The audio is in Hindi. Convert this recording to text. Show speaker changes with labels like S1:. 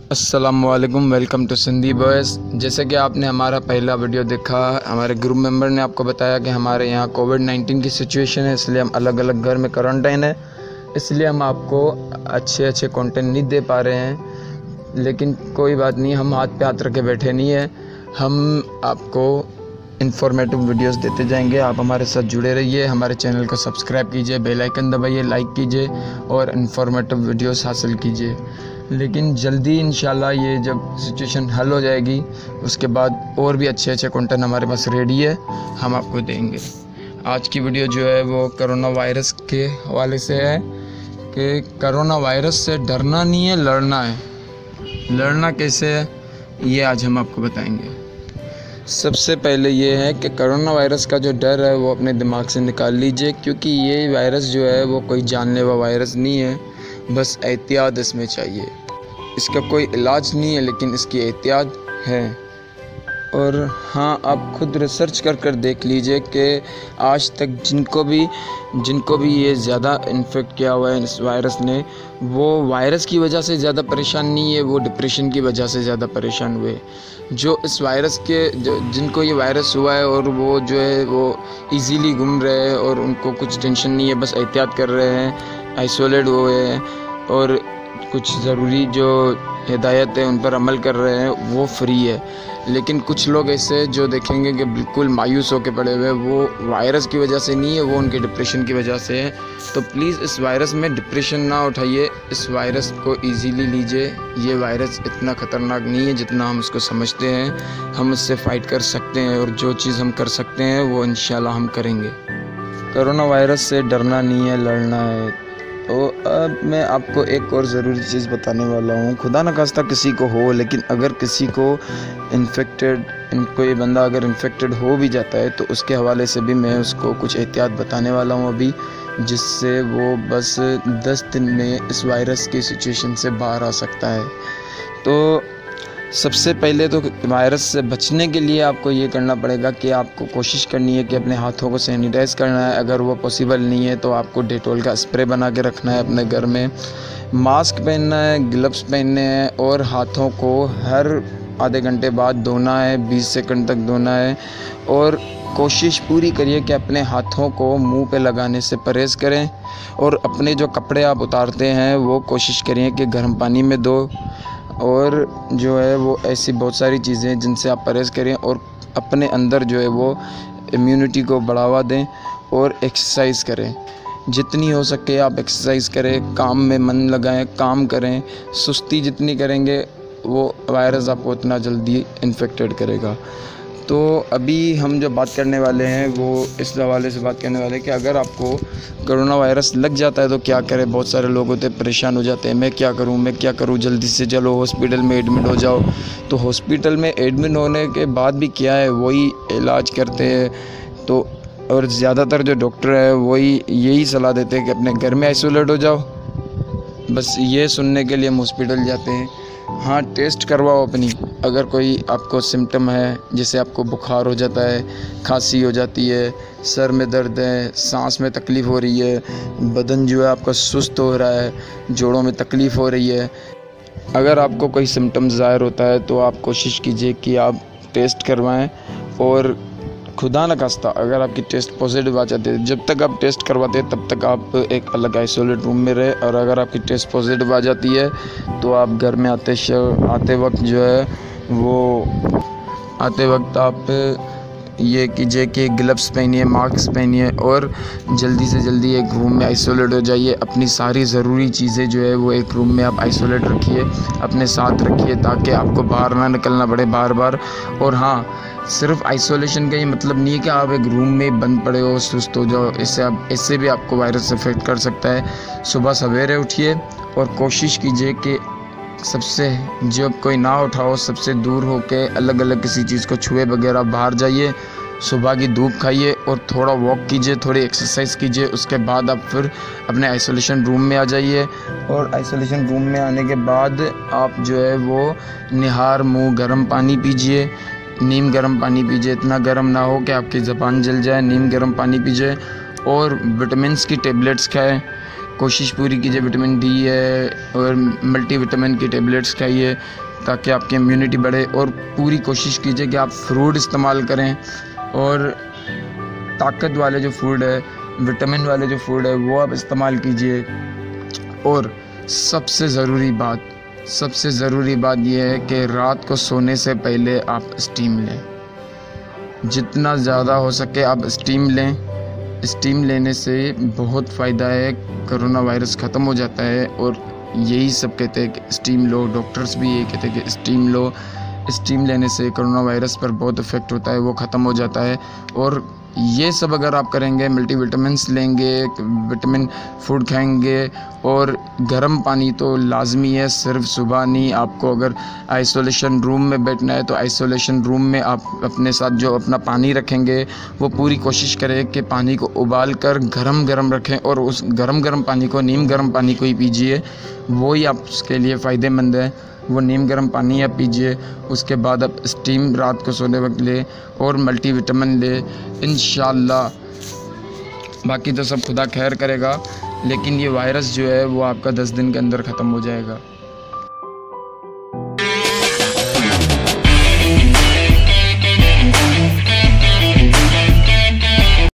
S1: अस्सलामुअलैकुम, वेलकम टू सिंधी बॉयज़। जैसे कि आपने हमारा पहला वीडियो देखा, हमारे ग्रुप मेंबर ने आपको बताया कि हमारे यहाँ कोविड-19 की सिचुएशन है, इसलिए हम अलग अलग घर में क्वारंटाइन है, इसलिए हम आपको अच्छे कंटेंट नहीं दे पा रहे हैं। लेकिन कोई बात नहीं, हम हाथ पे हाथ रखे बैठे नहीं हैं, हम आपको इन्फॉर्मेटिव वीडियोस देते जाएंगे। आप हमारे साथ जुड़े रहिए, हमारे चैनल को सब्सक्राइब कीजिए, बेल आइकन दबाइए, लाइक कीजिए और इन्फॉर्मेटिव वीडियोस हासिल कीजिए। लेकिन जल्दी इंशाल्लाह ये जब सिचुएशन हल हो जाएगी, उसके बाद और भी अच्छे कंटेंट हमारे पास रेडी है, हम आपको देंगे। आज की वीडियो जो है वो कोरोना वायरस के हवाले से है कि कोरोना वायरस से डरना नहीं है, लड़ना है। लड़ना कैसे है ये आज हम आपको बताएंगे। सबसे पहले ये है कि कोरोना वायरस का जो डर है वो अपने दिमाग से निकाल लीजिए, क्योंकि ये वायरस जो है वो कोई जानलेवा वायरस नहीं है, बस एहतियात इसमें चाहिए। इसका कोई इलाज नहीं है, लेकिन इसकी एहतियात है। और हाँ, आप खुद रिसर्च कर देख लीजिए कि आज तक जिनको भी ये ज़्यादा इन्फेक्ट किया हुआ है इस वायरस ने, वो वायरस की वजह से ज़्यादा परेशान नहीं है, वो डिप्रेशन की वजह से ज़्यादा परेशान हुए। जो इस वायरस के जिनको ये वायरस हुआ है और वो जो है वो इजीली घूम रहे हैं और उनको कुछ टेंशन नहीं है, बस एहतियात कर रहे हैं, आइसोलेट हुए हैं और कुछ ज़रूरी जो हिदायत है उन पर अमल कर रहे हैं, वो फ्री है। लेकिन कुछ लोग ऐसे जो देखेंगे कि बिल्कुल मायूस होकर पड़े हुए, वो वायरस की वजह से नहीं है, वो उनके डिप्रेशन की वजह से है। तो प्लीज़ इस वायरस में डिप्रेशन ना उठाइए, इस वायरस को इजीली लीजिए। ये वायरस इतना ख़तरनाक नहीं है जितना हम इसको समझते हैं। हम इससे फ़ाइट कर सकते हैं और जो चीज़ हम कर सकते हैं वो इंशाल्लाह हम करेंगे। कोरोना वायरस से डरना नहीं है, लड़ना है। तो अब मैं आपको एक और ज़रूरी चीज़ बताने वाला हूँ। खुदा न खास्ता किसी को हो, लेकिन अगर किसी को कोई बंदा अगर इन्फेक्टेड हो भी जाता है, तो उसके हवाले से भी मैं उसको कुछ एहतियात बताने वाला हूँ अभी, जिससे वो बस 10 दिन में इस वायरस की सिचुएशन से बाहर आ सकता है। तो सबसे पहले तो वायरस से बचने के लिए आपको ये करना पड़ेगा कि आपको कोशिश करनी है कि अपने हाथों को सैनिटाइज़ करना है। अगर वो पॉसिबल नहीं है तो आपको डेटॉल का स्प्रे बना के रखना है अपने घर में। मास्क पहनना है, ग्लव्स पहनने हैं और हाथों को हर आधे घंटे बाद धोना है, 20 सेकंड तक धोना है। और कोशिश पूरी करिए कि अपने हाथों को मुंह पे लगाने से परहेज़ करें और अपने जो कपड़े आप उतारते हैं वो कोशिश करिए कि गर्म पानी में धो। और जो है वो ऐसी बहुत सारी चीज़ें हैं जिनसे आप परहेज़ करें और अपने अंदर जो है वो इम्यूनिटी को बढ़ावा दें और एक्सरसाइज करें। जितनी हो सके आप एक्सरसाइज करें, काम में मन लगाएं, काम करें। सुस्ती जितनी करेंगे वो वायरस आपको उतना जल्दी इन्फेक्टेड करेगा। तो अभी हम जो बात करने वाले हैं वो इस हवाले से बात करने वाले हैं कि अगर आपको कोरोना वायरस लग जाता है तो क्या करें। बहुत सारे लोग होते हैं परेशान हो जाते हैं, मैं क्या करूं, जल्दी से चलो हॉस्पिटल में एडमिट हो जाओ। तो हॉस्पिटल में एडमिट होने के बाद भी क्या है, वही इलाज करते हैं। तो और ज़्यादातर जो डॉक्टर है वही यही सलाह देते हैं कि अपने घर में आइसोलेट हो जाओ। बस ये सुनने के लिए हम हॉस्पिटल जाते हैं। हाँ, टेस्ट करवाओ अपनी। अगर कोई आपको सिम्टम है, जैसे आपको बुखार हो जाता है, खांसी हो जाती है, सर में दर्द है, सांस में तकलीफ़ हो रही है, बदन जो है आपका सुस्त हो रहा है, जोड़ों में तकलीफ़ हो रही है, अगर आपको कोई सिम्टम ज़ाहिर होता है तो आप कोशिश कीजिए कि आप टेस्ट करवाएं। और खुदा न खास्ता अगर आपकी टेस्ट पॉजिटिव आ जाती है, जब तक आप टेस्ट करवाते हैं तब तक आप एक अलग आइसोलेट रूम में रहे। और अगर आपकी टेस्ट पॉजिटिव आ जाती है तो आप घर में आते वक्त जो है वो आप ये कीजिए कि ग्लव्स पहनिए, मास्क पहनिए और जल्दी से जल्दी एक रूम में आइसोलेट हो जाइए। अपनी सारी ज़रूरी चीज़ें जो है वो एक रूम में आप आइसोलेट रखिए, अपने साथ रखिए, ताकि आपको बाहर ना निकलना पड़े बार बार। और हाँ, सिर्फ आइसोलेशन का ये मतलब नहीं है कि आप एक रूम में बंद पड़े हो, सुस्त हो जाओ। इससे भी आपको वायरस इफेक्ट कर सकता है। सुबह सवेरे उठिए और कोशिश कीजिए कि सबसे जब कोई ना उठाओ, सबसे दूर होके अलग अलग किसी चीज़ को छुए बगैर बाहर जाइए। सुबह की धूप खाइए और थोड़ा वॉक कीजिए, थोड़ी एक्सरसाइज कीजिए। उसके बाद आप फिर अपने आइसोलेशन रूम में आ जाइए। और आइसोलेशन रूम में आने के बाद आप जो है वो निहार मुँह गर्म पानी पीजिए, नीम गर्म पानी पीजिए। इतना गर्म ना हो कि आपकी ज़बान जल जाए, नीम गर्म पानी पीजिए। और विटामिन्स की टेबलेट्स खाएं। कोशिश पूरी कीजिए, विटामिन डी है और मल्टीविटामिन की टेबलेट्स खाइए ताकि आपकी इम्यूनिटी बढ़े। और पूरी कोशिश कीजिए कि आप फ्रूट इस्तेमाल करें और ताकत वाले जो फूड है, विटामिन वाले जो फूड है वो आप इस्तेमाल कीजिए। और सबसे ज़रूरी बात यह है कि रात को सोने से पहले आप स्टीम लें, जितना ज़्यादा हो सके आप स्टीम लें। स्टीम लेने से बहुत फ़ायदा है, कोरोना वायरस ख़त्म हो जाता है। और यही सब कहते हैं कि स्टीम लो, डॉक्टर्स भी यही कहते हैं कि स्टीम लो। स्टीम लेने से कोरोना वायरस पर बहुत इफ़ेक्ट होता है, वो ख़त्म हो जाता है। और ये सब अगर आप करेंगे, मल्टीविटामिन्स लेंगे, विटामिन फूड खाएंगे और गर्म पानी तो लाजमी है, सिर्फ सुबह नहीं। आपको अगर आइसोलेशन रूम में बैठना है तो आइसोलेशन रूम में आप अपने साथ जो अपना पानी रखेंगे वो पूरी कोशिश करें कि पानी को उबाल कर गरम रखें और उस गरम पानी को, नीम गर्म पानी को ही पीजिए, वो ही आपके लिए फ़ायदेमंद है। वो नीम गर्म पानी आप पीजिए, उसके बाद आप स्टीम रात को सोने वक्त ले और मल्टीविटामिन ले, इंशाअल्लाह। बाकी तो सब खुदा खैर करेगा, लेकिन ये वायरस जो है वो आपका 10 दिन के अंदर ख़त्म हो जाएगा।